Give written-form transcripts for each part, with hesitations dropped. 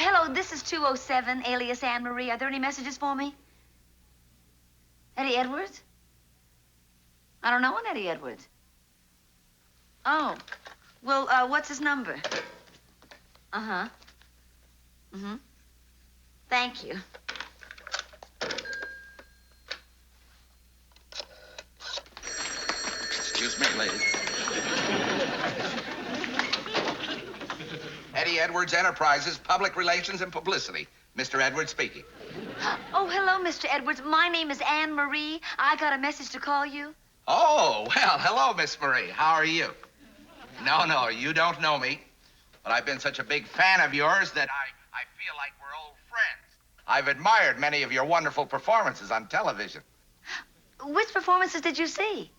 hello, this is 207, alias Anne-Marie. Are there any messages for me? Eddie Edwards? I don't know an Eddie Edwards. Oh, well, what's his number? Uh-huh. Mm-hmm. Thank you. Excuse me, lady. Eddie Edwards Enterprises, Public Relations and Publicity. Mr. Edwards speaking. Oh, hello, Mr. Edwards. My name is Anne-Marie. I got a message to call you. Oh, well, hello, Miss Marie. How are you? No, you don't know me. But I've been such a big fan of yours that I feel like we're old friends. I've admired many of your wonderful performances on television. Which performances did you see?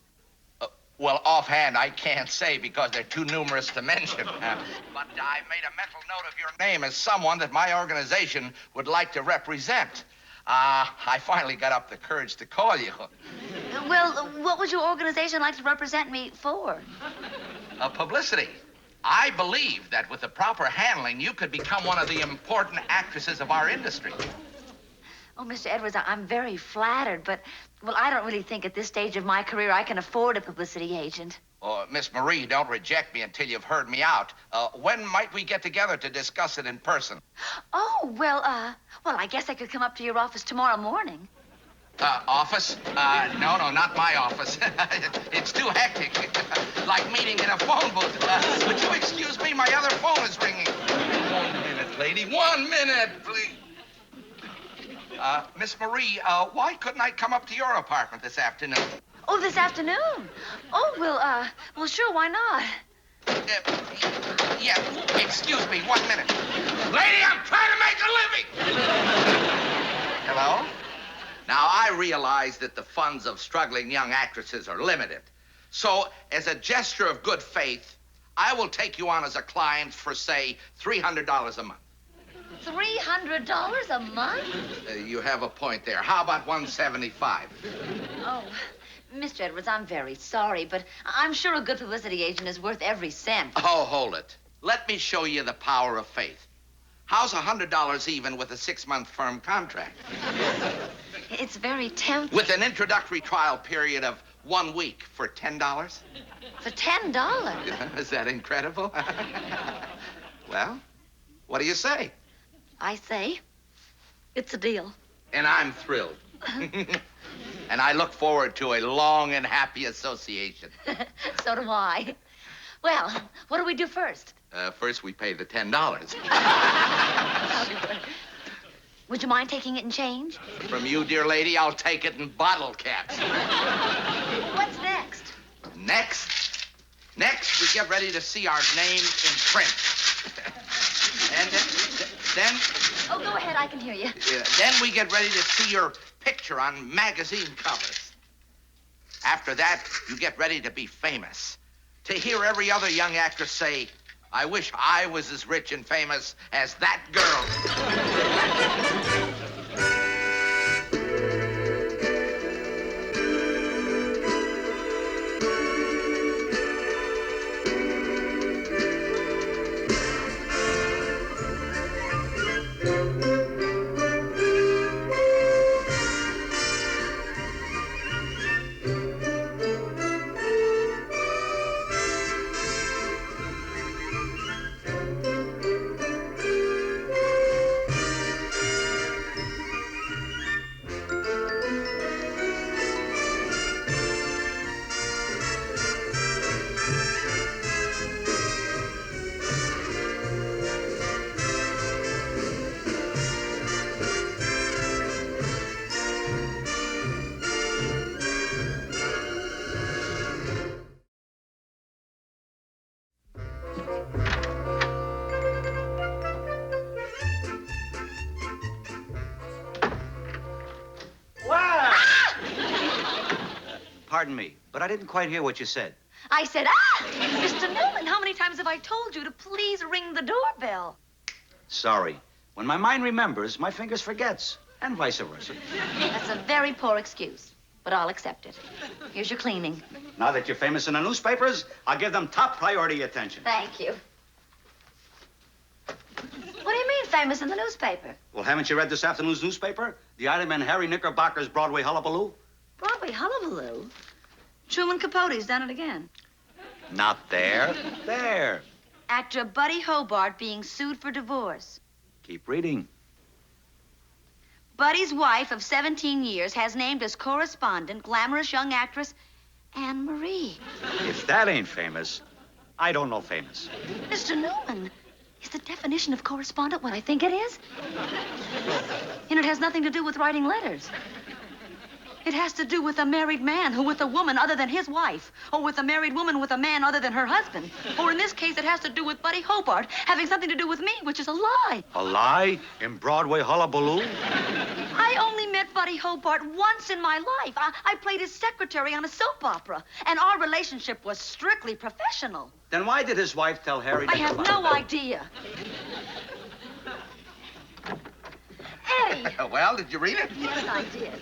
Well, offhand, I can't say because they're too numerous to mention. But I made a mental note of your name as someone that my organization would like to represent. I finally got up the courage to call you. Well, what would your organization like to represent me for? Publicity. I believe that with the proper handling, you could become one of the important actresses of our industry. Oh, Mr. Edwards, I'm very flattered, but, well, I don't really think at this stage of my career I can afford a publicity agent. Oh, Miss Marie, don't reject me until you've heard me out. When might we get together to discuss it in person? Oh, well, I guess I could come up to your office tomorrow morning. Office? No, not my office. It's too hectic. Like meeting in a phone booth. Would you excuse me? My other phone is ringing. 1 minute, lady. 1 minute, please. Miss Marie, why couldn't I come up to your apartment this afternoon? Oh, this afternoon? Oh, well, sure, why not? Yeah, excuse me, 1 minute. Lady, I'm trying to make a living! Hello? Now, I realize that the funds of struggling young actresses are limited. So, as a gesture of good faith, I will take you on as a client for, say, $300 a month. $300 a month? You have a point there. How about $175? Oh, Mr. Edwards, I'm very sorry, but I'm sure a good publicity agent is worth every cent. Oh, hold it. Let me show you the power of faith. How's $100 even with a 6-month firm contract? It's very tempting. With an introductory trial period of 1 week for $10? For $10? Is that incredible? Well, what do you say? I say, it's a deal. And I'm thrilled. And I look forward to a long and happy association. So do I. Well, what do we do first? First, we pay the $10. Would you mind taking it in change? From you, dear lady, I'll take it in bottle caps. What's next? Next, we get ready to see our name in print. And then... Oh, go ahead, I can hear you. Then we get ready to see your picture on magazine covers. After that, you get ready to be famous. To hear every other young actress say, I wish I was as rich and famous as that girl. Pardon me, but I didn't quite hear what you said. I said, Mr. Newman, how many times have I told you to please ring the doorbell? Sorry. When my mind remembers, my fingers forgets, and vice versa. That's a very poor excuse, but I'll accept it. Here's your cleaning. Now that you're famous in the newspapers, I'll give them top priority attention. Thank you. What do you mean, famous in the newspaper. Well, haven't you read this afternoon's newspaper? The item in Harry Knickerbocker's Broadway Hullabaloo? Broadway hullabaloo? Truman Capote's done it again. Not there. There. Actor Buddy Hobart being sued for divorce. Keep reading. Buddy's wife of 17 years has named as correspondent glamorous young actress Anne Marie. If that ain't famous, I don't know famous. Mr. Newman, is the definition of correspondent what I think it is? And it has nothing to do with writing letters. It has to do with a married man who with a woman other than his wife, or with a married woman with a man other than her husband. Or in this case, it has to do with Buddy Hobart having something to do with me, which is a lie. A lie? In Broadway Hullabaloo? I only met Buddy Hobart once in my life. I played his secretary on a soap opera, and our relationship was strictly professional. Then why did his wife tell Harry I have no idea. Eddie! Well, did you read it? Yes, I did.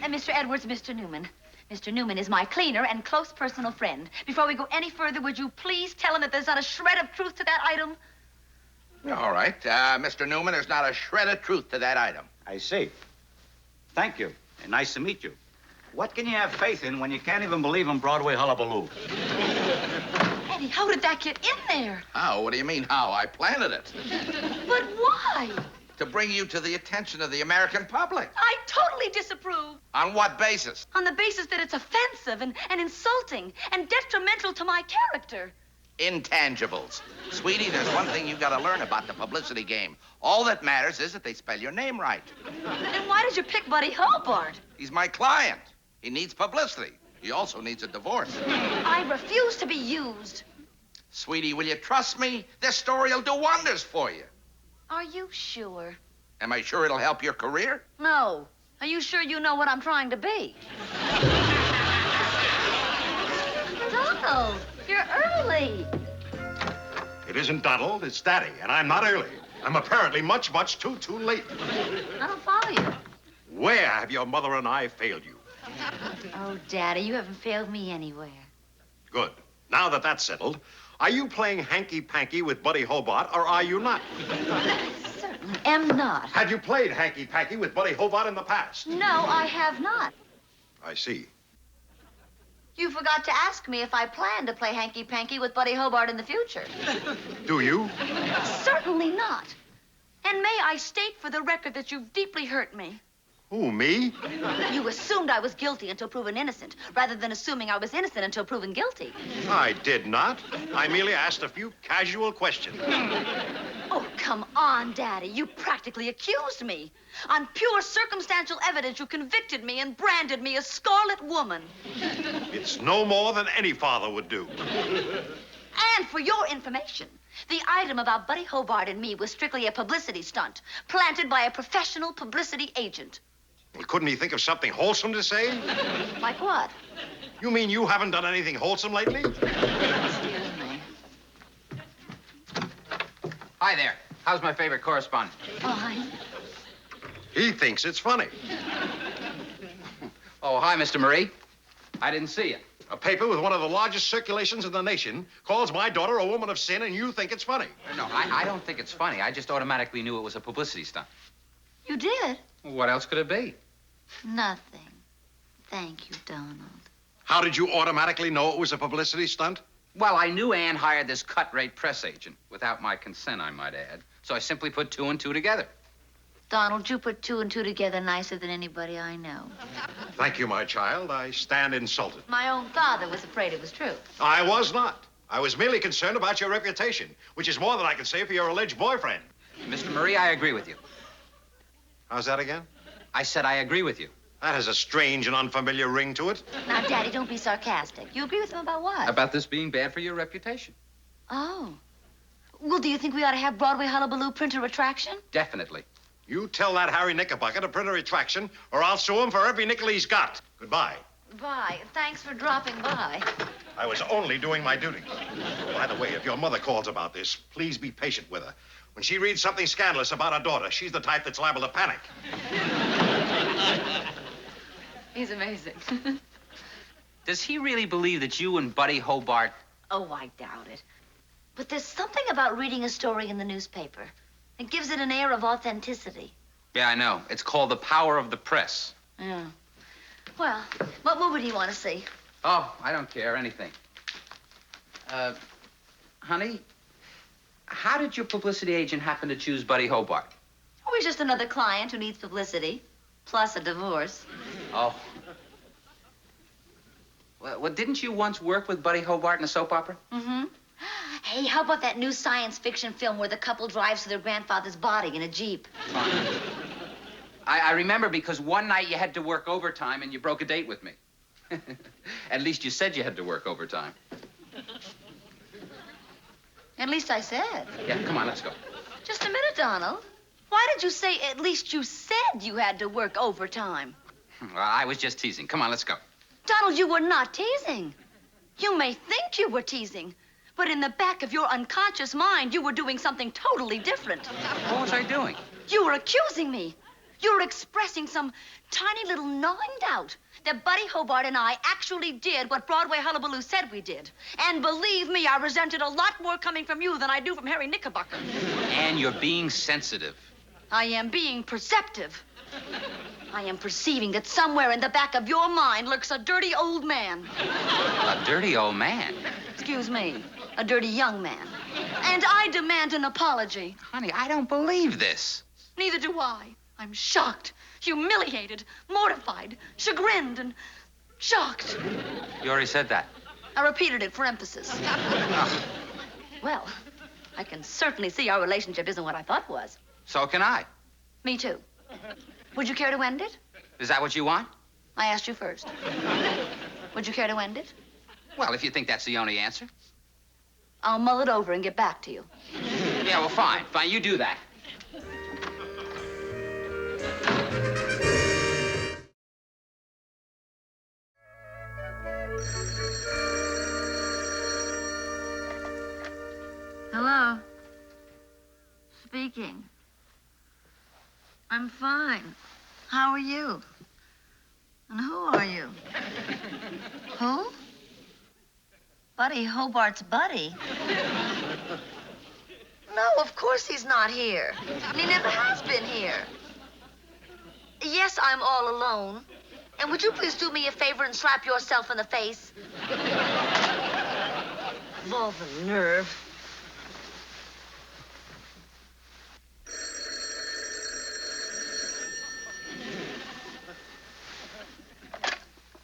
Mr. Edwards, Mr. Newman. Mr. Newman is my cleaner and close personal friend. Before we go any further, would you please tell him that there's not a shred of truth to that item? All right. Mr. Newman, there's not a shred of truth to that item. I see. Thank you, and nice to meet you. What can you have faith in when you can't even believe in Broadway Hullabaloo? Eddie, how did that get in there? How? What do you mean, how? I planted it. But why? To bring you to the attention of the American public. I totally disapprove. On what basis? On the basis that it's offensive and insulting and detrimental to my character. Intangibles. Sweetie, there's one thing you've got to learn about the publicity game. All that matters is that they spell your name right. Then why did you pick Buddy Hobart? He's my client. He needs publicity. He also needs a divorce. I refuse to be used. Sweetie, will you trust me? This story will do wonders for you. Are you sure? Am I sure it'll help your career? No. Are you sure you know what I'm trying to be? Donald, you're early. It isn't Donald, it's Daddy, and I'm not early. I'm apparently much, much too late. I don't follow you. Where have your mother and I failed you? Oh, Daddy, you haven't failed me anywhere. Good. Now that that's settled, are you playing hanky-panky with Buddy Hobart, or are you not? I certainly am not. Had you played hanky-panky with Buddy Hobart in the past? No, I have not. I see. You forgot to ask me if I plan to play hanky-panky with Buddy Hobart in the future. Do you? Certainly not. And may I state for the record that you've deeply hurt me. Who, me? You assumed I was guilty until proven innocent, rather than assuming I was innocent until proven guilty. I did not. I merely asked a few casual questions. Oh, come on, Daddy. You practically accused me. On pure circumstantial evidence, you convicted me and branded me a scarlet woman. It's no more than any father would do. And for your information, the item about Buddy Hobart and me was strictly a publicity stunt, planted by a professional publicity agent. Well, couldn't he think of something wholesome to say? Like what? You mean you haven't done anything wholesome lately? Excuse me. Hi there. How's my favorite correspondent? Fine. He thinks it's funny. Oh, hi, Mr. Marie. I didn't see you. A paper with one of the largest circulations in the nation calls my daughter a woman of sin, and you think it's funny. No, I don't think it's funny. I just automatically knew it was a publicity stunt. You did? What else could it be? Nothing. Thank you, Donald. How did you automatically know it was a publicity stunt? Well, I knew Ann hired this cut-rate press agent. Without my consent, I might add. So I simply put two and two together. Donald, you put two and two together nicer than anybody I know. Thank you, my child. I stand insulted. My own father was afraid it was true. I was not. I was merely concerned about your reputation, which is more than I can say for your alleged boyfriend. Mr. Marie, I agree with you. How's that again? I said I agree with you. That has a strange and unfamiliar ring to it. Now, Daddy, don't be sarcastic. You agree with him about what? About this being bad for your reputation. Oh. Well, do you think we ought to have Broadway Hullabaloo print a retraction? Definitely. You tell that Harry Knickerbocker to print a retraction, or I'll sue him for every nickel he's got. Goodbye. Bye. Thanks for dropping by. I was only doing my duty. By the way, if your mother calls about this, please be patient with her. When she reads something scandalous about her daughter, she's the type that's liable to panic. He's amazing. Does he really believe that you and Buddy Hobart... Oh, I doubt it. But there's something about reading a story in the newspaper. It gives it an air of authenticity. Yeah, I know. It's called the power of the press. Yeah. Well, what movie do you want to see? Oh, I don't care. Anything. Honey, how did your publicity agent happen to choose Buddy Hobart? Oh, he's just another client who needs publicity, plus a divorce. Oh. Well, didn't you once work with Buddy Hobart in a soap opera? Mm-hmm. Hey, how about that new science fiction film where the couple drives to their grandfather's body in a Jeep? I remember because one night you had to work overtime and you broke a date with me. At least you said you had to work overtime. At least I said. Yeah, come on, let's go. Just a minute, Donald. Why did you say at least you said you had to work overtime? Well, I was just teasing. Come on, let's go. Donald, you were not teasing. You may think you were teasing, but in the back of your unconscious mind, you were doing something totally different. What was I doing? You were accusing me. You were expressing some tiny little gnawing doubt that Buddy Hobart and I actually did what Broadway Hullabaloo said we did. And believe me, I resented a lot more coming from you than I do from Harry Knickerbocker. And you're being sensitive. I am being perceptive. I am perceiving that somewhere in the back of your mind lurks a dirty old man. A dirty old man? Excuse me, a dirty young man. And I demand an apology. Honey, I don't believe this. Neither do I. I'm shocked, humiliated, mortified, chagrined, and shocked. You already said that. I repeated it for emphasis. Well, I can certainly see our relationship isn't what I thought it was. So can I. Me too. Would you care to end it? Is that what you want? I asked you first. Would you care to end it? Well, if you think that's the only answer. I'll mull it over and get back to you. Yeah, well, fine. Fine, you do that. Hello. Speaking. I'm fine. How are you? And who are you? Who? Buddy Hobart's buddy? No, of course he's not here. And he never has been here. Yes, I'm all alone. And would you please do me a favor and slap yourself in the face? Of all the nerve.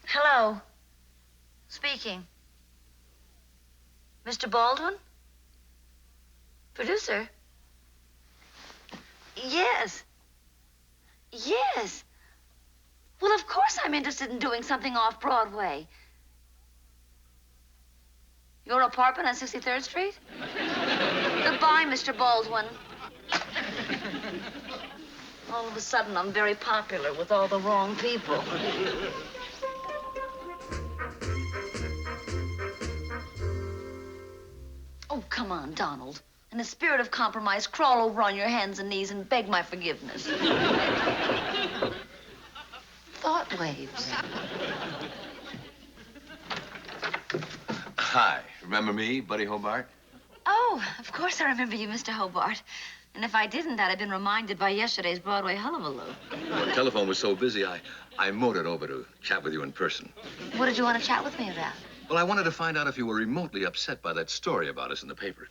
Hello. Speaking. Mr. Baldwin? Producer? Yes. Yes. Well, of course I'm interested in doing something off-Broadway. Your apartment on 63rd Street? Goodbye, Mr. Baldwin. All of a sudden, I'm very popular with all the wrong people. Oh, come on, Donald. In the spirit of compromise, crawl over on your hands and knees and beg my forgiveness. Thought waves. Hi. Remember me, Buddy Hobart? Oh, of course I remember you, Mr. Hobart. And if I didn't, I'd have been reminded by yesterday's Broadway hullabaloo. Well, the telephone was so busy, I motored over to chat with you in person. What did you want to chat with me about? Well, I wanted to find out if you were remotely upset by that story about us in the paper.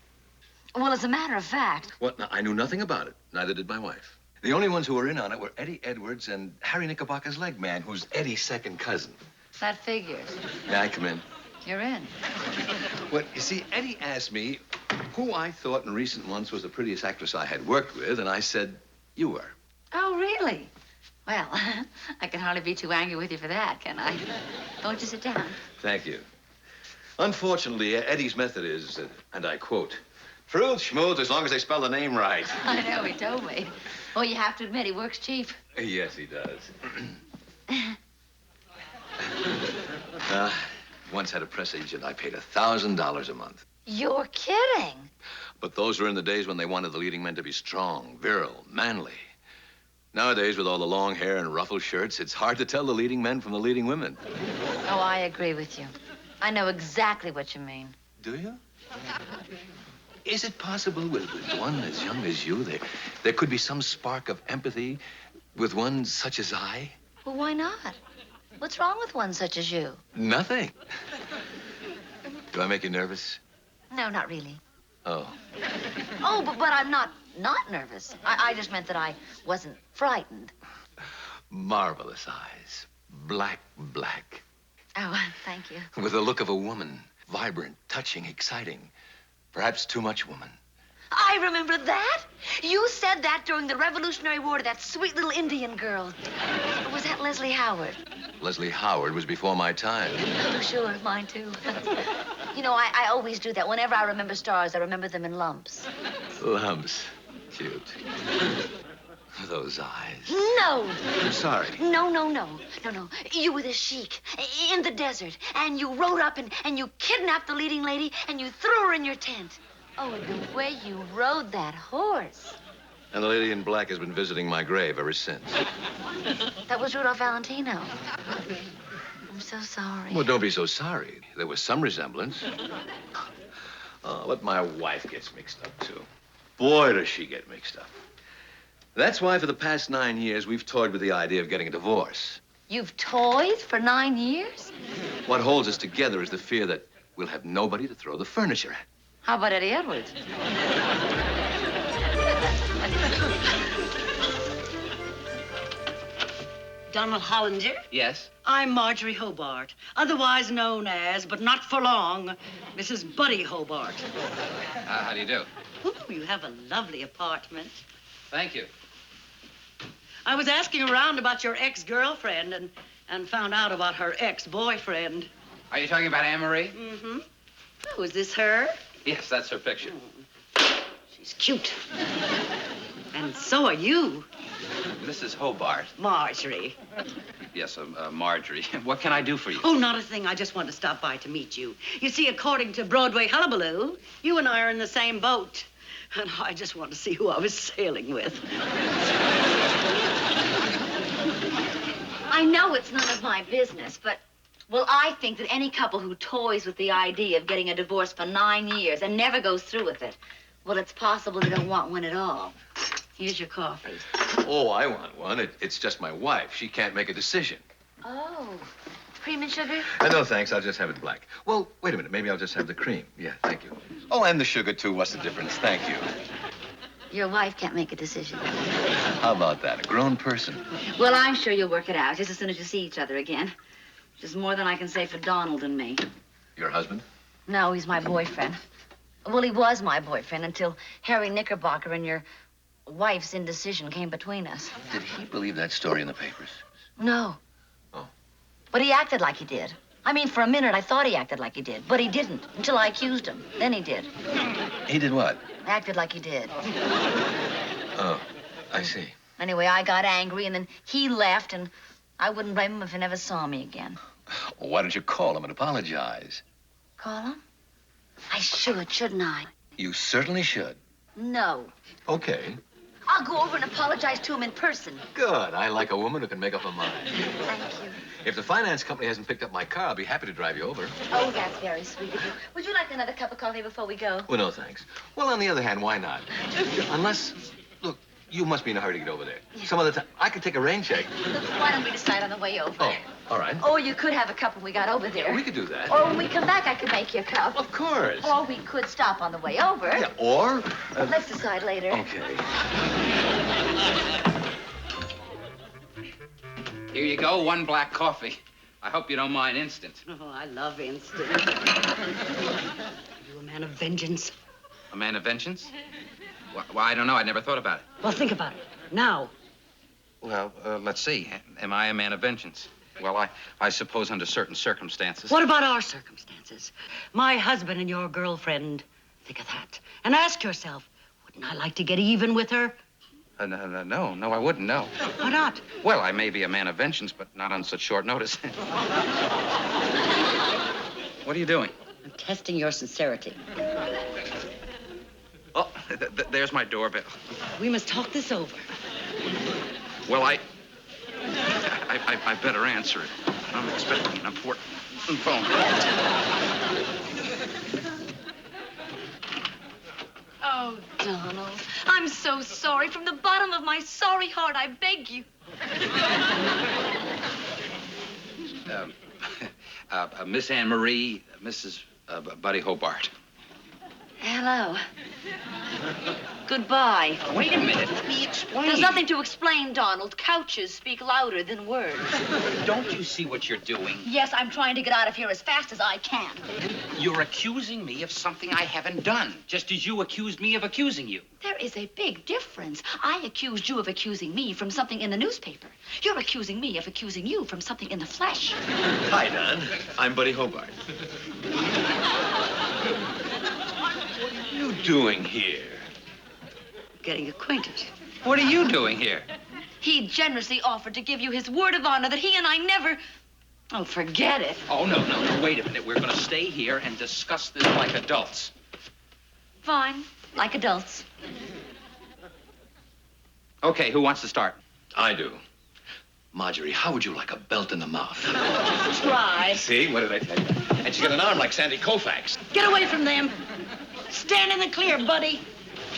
Well, as a matter of fact... What? No, I knew nothing about it. Neither did my wife. The only ones who were in on it were Eddie Edwards and Harry Knickerbocker's leg man, who's Eddie's second cousin. That figures. May I come in? You're in. Well, you see, Eddie asked me who I thought in recent months was the prettiest actress I had worked with, and I said, you were. Oh, really? Well, I can hardly be too angry with you for that, can I? Won't you sit down? Thank you. Unfortunately, Eddie's method is, and I quote, "Fruit schmooth as long as they spell the name right." I know, he told me. Well, you have to admit, he works cheap. Yes, he does. Once had a press agent I paid $1,000 a month. You're kidding. But those were in the days when they wanted the leading men to be strong, virile, manly. Nowadays, with all the long hair and ruffled shirts, it's hard to tell the leading men from the leading women. Oh, I agree with you. I know exactly what you mean. Do you? Is it possible with one as young as you, there could be some spark of empathy with one such as I? Well, why not? What's wrong with one such as you? Nothing. Do I make you nervous? No, not really. Oh. Oh, but I'm not nervous. I just meant that I wasn't frightened. Marvelous eyes. Black. Oh, thank you. With the look of a woman. Vibrant, touching, exciting. Perhaps too much woman. I remember that. You said that during the Revolutionary War to that sweet little Indian girl. Or was that Leslie Howard? Leslie Howard was before my time. Oh, sure, mine too. You know, I always do that. Whenever I remember stars, I remember them in lumps. Lumps. Cute. Those eyes. No. I'm sorry. No. You were the sheik in the desert, and you rode up and you kidnapped the leading lady, and you threw her in your tent. Oh, the way you rode that horse. And the lady in black has been visiting my grave ever since. That was Rudolph Valentino. I'm so sorry. Well, don't be so sorry. There was some resemblance. Oh, but my wife gets mixed up, too. Boy, does she get mixed up. That's why for the past 9 years, we've toyed with the idea of getting a divorce. You've toyed for 9 years? What holds us together is the fear that we'll have nobody to throw the furniture at. How about Eddie Edwards? Donald Hollinger? Yes? I'm Marjorie Hobart, otherwise known as, but not for long, Mrs. Buddy Hobart. How do you do? Ooh, you have a lovely apartment. Thank you. I was asking around about your ex-girlfriend and found out about her ex-boyfriend. Are you talking about Anne-Marie? Mm-hmm. Oh, is this her? Yes, that's her picture. She's cute. And so are you. Mrs. Hobart. Marjorie. Yes, Marjorie. What can I do for you? Oh, not a thing. I just wanted to stop by to meet you. You see, according to Broadway Hullabaloo, you and I are in the same boat. And I just wanted to see who I was sailing with. I know it's none of my business, but, well, I think that any couple who toys with the idea of getting a divorce for 9 years and never goes through with it, well, it's possible they don't want one at all. Here's your coffee. Oh, I want one. It's just my wife. She can't make a decision. Oh, cream and sugar? No, thanks. I'll just have it black. Well, wait a minute. Maybe I'll just have the cream. Yeah, thank you. Oh, and the sugar, too. What's the difference? Thank you. Your wife can't make a decision. How about that? A grown person. Well, I'm sure you'll work it out just as soon as you see each other again. Which is more than I can say for Donald and me. Your husband? No, he's my boyfriend. Well, he was my boyfriend until Harry Knickerbocker and your wife's indecision came between us. Did he believe that story in the papers? No. Oh. But he acted like he did. I mean, for a minute, I thought he acted like he did, but he didn't, until I accused him. Then he did. He did what? Acted like he did. Oh, I see. Anyway, I got angry, and then he left, and I wouldn't blame him if he never saw me again. Well, why don't you call him and apologize? Call him? I should, shouldn't I? You certainly should. No. Okay. I'll go over and apologize to him in person. Good. I like a woman who can make up her mind. Thank you. If the finance company hasn't picked up my car, I'll be happy to drive you over. Oh, that's very sweet of you. Would you like another cup of coffee before we go? Well, no, thanks. Well, on the other hand, why not? Unless, look, you must be in a hurry to get over there. Some other time, I could take a rain check. Look, why don't we decide on the way over? Oh, all right. Or you could have a cup when we got over there. We could do that. Or when we come back, I could make you a cup. Of course. Or we could stop on the way over. Yeah, or... Let's decide later. Okay. Here you go, 1 black coffee. I hope you don't mind instant. Oh, I love instant. Are you a man of vengeance? A man of vengeance? Well, I don't know. I never thought about it. Well, think about it. Now. Well, let's see. Am I a man of vengeance? Well, I suppose under certain circumstances. What about our circumstances? My husband and your girlfriend. Think of that. And ask yourself, wouldn't I like to get even with her? No, I wouldn't, no. Why not? Well, I may be a man of vengeance, but not on such short notice. What are you doing? I'm testing your sincerity. Oh, there's my doorbell. We must talk this over. Well, I better answer it. I'm expecting an important phone call. Oh, Donald, I'm so sorry. From the bottom of my sorry heart, I beg you. Miss Anne Marie, Mrs. Buddy Hobart. Hello. Goodbye. Wait a minute. Let me explain. There's nothing to explain, Donald. Couches speak louder than words. Don't you see what you're doing? Yes, I'm trying to get out of here as fast as I can. You're accusing me of something I haven't done, just as you accused me of accusing you. There is a big difference. I accused you of accusing me from something in the newspaper. You're accusing me of accusing you from something in the flesh. Hi, Don. I'm Buddy Hobart. What are you doing here? Getting acquainted. What are you doing here? He generously offered to give you his word of honor that he and I never... Oh, forget it. Oh, no. Wait a minute. We're going to stay here and discuss this like adults. Fine, like adults. Okay, who wants to start? I do. Marjorie, how would you like a belt in the mouth? Try. See? What did I tell you? And she's got an arm like Sandy Koufax. Get away from them. Stand in the clear, buddy.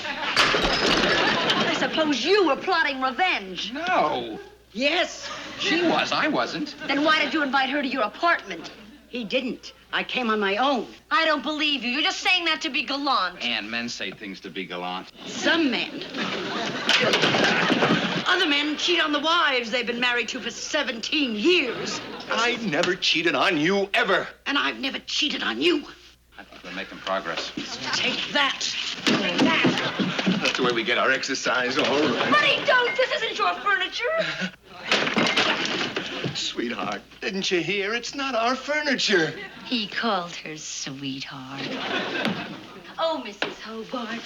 I suppose you were plotting revenge. No. Yes. She was. I wasn't. Then why did you invite her to your apartment? He didn't. I came on my own. I don't believe you. You're just saying that to be gallant. And men say things to be gallant. Some men. Other men cheat on the wives they've been married to for 17 years. I never cheated on you, ever. And I've never cheated on you. I think we're making progress. Take that. Take that. That's the way we get our exercise, all right. Buddy, don't! This isn't your furniture. Sweetheart, didn't you hear? It's not our furniture. He called her sweetheart. Oh, Mrs. Hobart,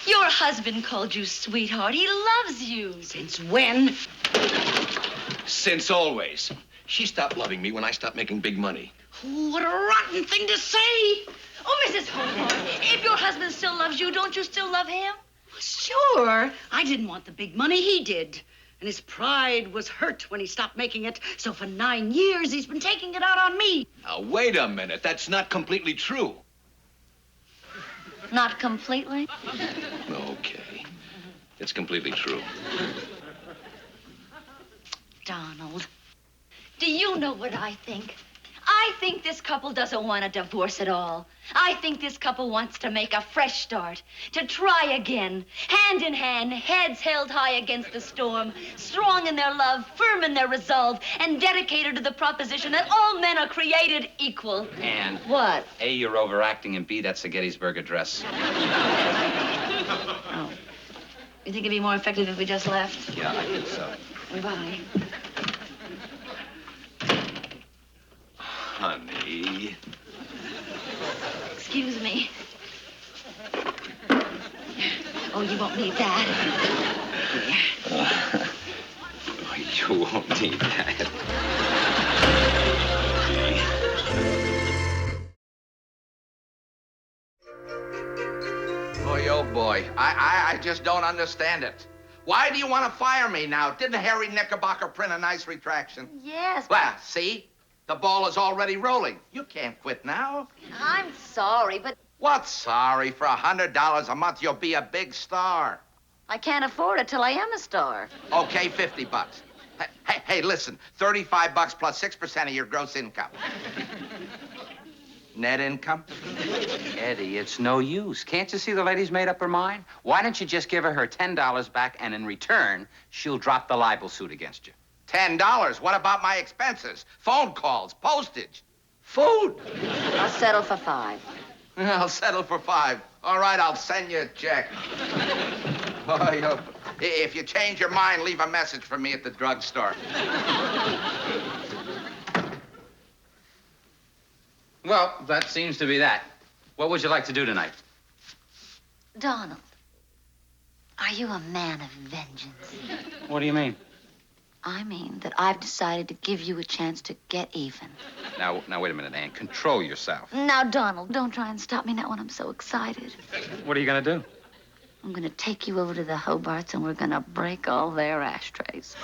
your husband called you sweetheart. He loves you. Since when? Since always. She stopped loving me when I stopped making big money. Ooh, what a rotten thing to say. Oh, Mrs. Hobart, if your husband still loves you, don't you still love him? Sure. I didn't want the big money. He did. And his pride was hurt when he stopped making it. So for 9 years, he's been taking it out on me. Now, wait a minute. That's not completely true. Not completely? Okay. It's completely true. Donald, do you know what I think? I think this couple doesn't want a divorce at all. I think this couple wants to make a fresh start, to try again, hand in hand, heads held high against the storm, strong in their love, firm in their resolve, and dedicated to the proposition that all men are created equal. And What? A, you're overacting, and B, that's the Gettysburg Address. Oh. You think it'd be more effective if we just left? Yeah, I think so. Bye. Honey. Excuse me. Oh, you won't need that. You won't need that. Boy, oh boy, I just don't understand it. Why do you want to fire me now? Didn't Harry Knickerbocker print a nice retraction? Yes, but Well, see? The ball is already rolling. You can't quit now. I'm sorry, but What's sorry? For $100 a month, you'll be a big star. I can't afford it till I am a star. Okay, $50. Hey, listen, $35 plus 6% of your gross income. Net income? Eddie, it's no use. Can't you see the lady's made up her mind? Why don't you just give her $10 back, and in return, she'll drop the libel suit against you? $10. What about my expenses? Phone calls, postage, food. I'll settle for $5. I'll settle for $5. All right, I'll send you a check. Boy, if you change your mind, leave a message for me at the drugstore. Well, that seems to be that. What would you like to do tonight? Donald, are you a man of vengeance? What do you mean? I mean that I've decided to give you a chance to get even. Now, wait a minute, Ann. Control yourself. Now, Donald, don't try and stop me now when I'm so excited. What are you going to do? I'm going to take you over to the Hobarts and we're going to break all their ashtrays.